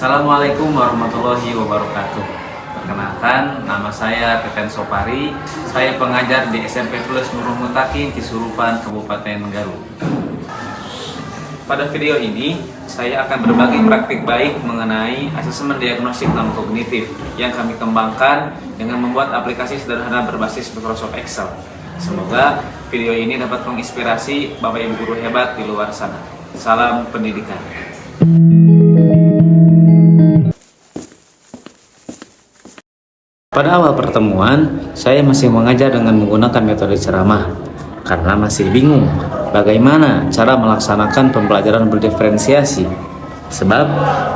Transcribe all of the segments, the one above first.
Assalamualaikum warahmatullahi wabarakatuh. Perkenalkan, nama saya Teten Sopari. Saya pengajar di SMP Plus Nurul Mutakin, Cisurupan, Kabupaten Garut. Pada video ini, saya akan berbagi praktik baik mengenai asesmen diagnostik non-kognitif yang kami kembangkan dengan membuat aplikasi sederhana berbasis Microsoft Excel. Semoga video ini dapat menginspirasi Bapak Ibu guru hebat di luar sana. Salam pendidikan. Pada awal pertemuan, saya masih mengajar dengan menggunakan metode ceramah karena masih bingung bagaimana cara melaksanakan pembelajaran berdiferensiasi. Sebab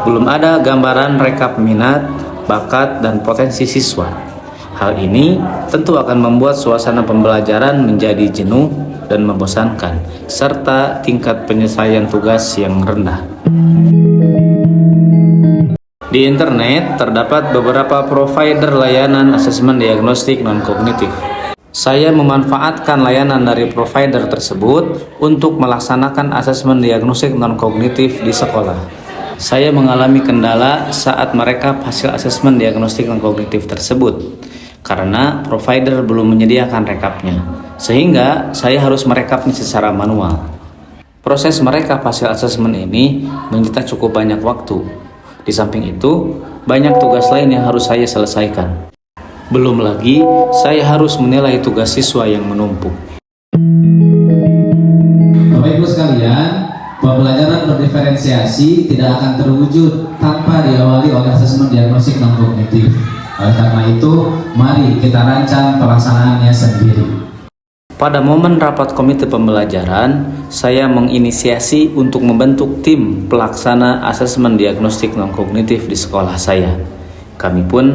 belum ada gambaran rekap minat, bakat, dan potensi siswa. Hal ini tentu akan membuat suasana pembelajaran menjadi jenuh dan membosankan, serta tingkat penyelesaian tugas yang rendah. Di internet terdapat beberapa provider layanan asesmen diagnostik non-kognitif. Saya memanfaatkan layanan dari provider tersebut untuk melaksanakan asesmen diagnostik non-kognitif di sekolah. Saya mengalami kendala saat merekap hasil asesmen diagnostik non-kognitif tersebut karena provider belum menyediakan rekapnya, sehingga saya harus merekapnya secara manual. Proses merekap hasil asesmen ini menyita cukup banyak waktu. Di samping itu, banyak tugas lain yang harus saya selesaikan. Belum lagi, saya harus menilai tugas siswa yang menumpuk. Bapak Ibu sekalian, pembelajaran berdiferensiasi tidak akan terwujud tanpa diawali oleh asesmen diagnostik non-kognitif. Oleh karena itu, mari kita rancang pelaksanaannya sendiri. Pada momen rapat komite pembelajaran, saya menginisiasi untuk membentuk tim pelaksana asesmen diagnostik non-kognitif di sekolah saya. Kami pun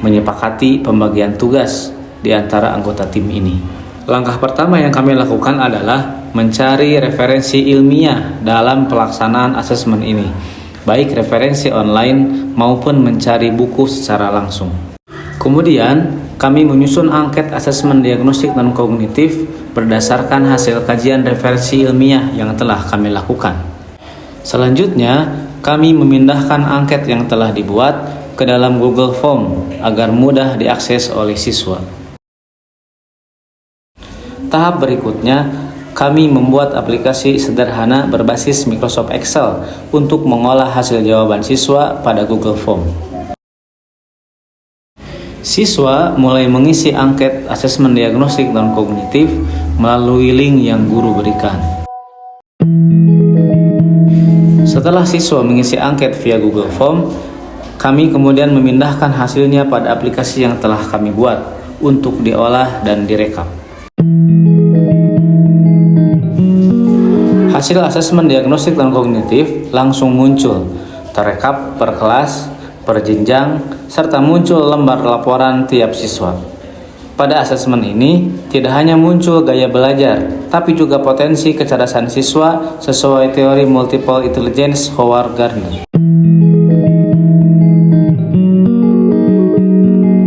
menyepakati pembagian tugas di antara anggota tim ini. Langkah pertama yang kami lakukan adalah mencari referensi ilmiah dalam pelaksanaan asesmen ini, baik referensi online maupun mencari buku secara langsung. Kemudian, kami menyusun angket asesmen diagnostik non-kognitif berdasarkan hasil kajian referensi ilmiah yang telah kami lakukan. Selanjutnya, kami memindahkan angket yang telah dibuat ke dalam Google Form agar mudah diakses oleh siswa. Tahap berikutnya, kami membuat aplikasi sederhana berbasis Microsoft Excel untuk mengolah hasil jawaban siswa pada Google Form. Siswa mulai mengisi angket asesmen diagnostik non-kognitif melalui link yang guru berikan. Setelah siswa mengisi angket via Google Form, kami kemudian memindahkan hasilnya pada aplikasi yang telah kami buat untuk diolah dan direkap. Hasil asesmen diagnostik non-kognitif langsung muncul, terekap per kelas, per jenjang, serta muncul lembar laporan tiap siswa. Pada asesmen ini, tidak hanya muncul gaya belajar, tapi juga potensi kecerdasan siswa sesuai teori multiple intelligence Howard Gardner.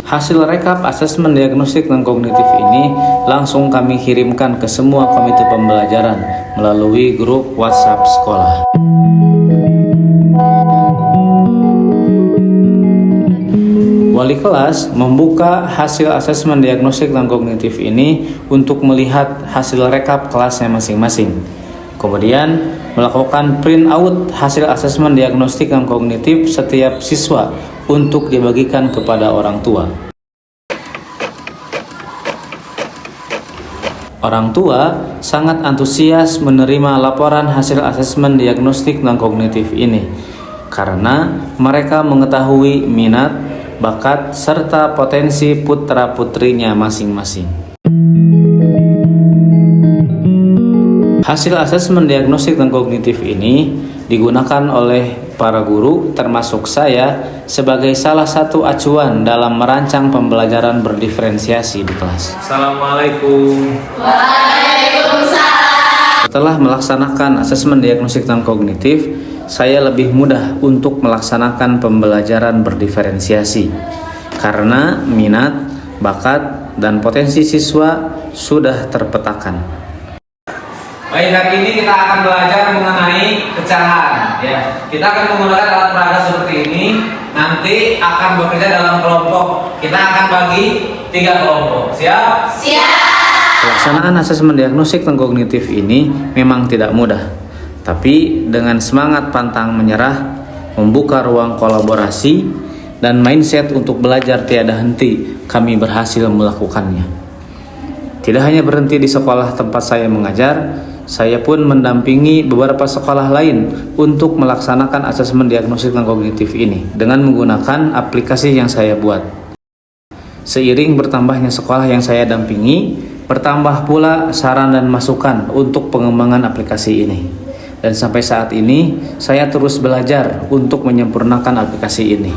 Hasil rekap asesmen diagnostik non-kognitif ini langsung kami kirimkan ke semua komite pembelajaran melalui grup WhatsApp sekolah. Wali kelas membuka hasil asesmen diagnostik non-kognitif ini untuk melihat hasil rekap kelasnya masing-masing. Kemudian melakukan print out hasil asesmen diagnostik non-kognitif setiap siswa untuk dibagikan kepada orang tua. Orang tua sangat antusias menerima laporan hasil asesmen diagnostik non-kognitif ini karena mereka mengetahui minat, bakat, serta potensi putra-putrinya masing-masing. Hasil asesmen diagnostik non-kognitif ini digunakan oleh para guru termasuk saya sebagai salah satu acuan dalam merancang pembelajaran berdiferensiasi di kelas. Assalamualaikum. Waalaikumsalam. Setelah melaksanakan asesmen diagnostik non-kognitif, saya lebih mudah untuk melaksanakan pembelajaran berdiferensiasi karena minat, bakat, dan potensi siswa sudah terpetakan. Baik, hari ini kita akan belajar mengenai pecahan. ya. Kita akan menggunakan alat peraga seperti ini. Nanti akan bekerja dalam kelompok. Kita akan bagi 3 kelompok. Siap? Pelaksanaan asesmen diagnostik dan kognitif ini memang tidak mudah. Tapi dengan semangat pantang menyerah, membuka ruang kolaborasi, dan mindset untuk belajar tiada henti, kami berhasil melakukannya. Tidak hanya berhenti di sekolah tempat saya mengajar, saya pun mendampingi beberapa sekolah lain untuk melaksanakan asesmen diagnostik dan kognitif ini dengan menggunakan aplikasi yang saya buat. Seiring bertambahnya sekolah yang saya dampingi, bertambah pula saran dan masukan untuk pengembangan aplikasi ini. Dan sampai saat ini, saya terus belajar untuk menyempurnakan aplikasi ini.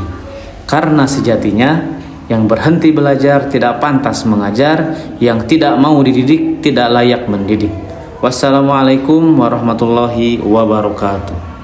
Karena sejatinya, yang berhenti belajar tidak pantas mengajar, yang tidak mau dididik tidak layak mendidik. Wassalamualaikum warahmatullahi wabarakatuh.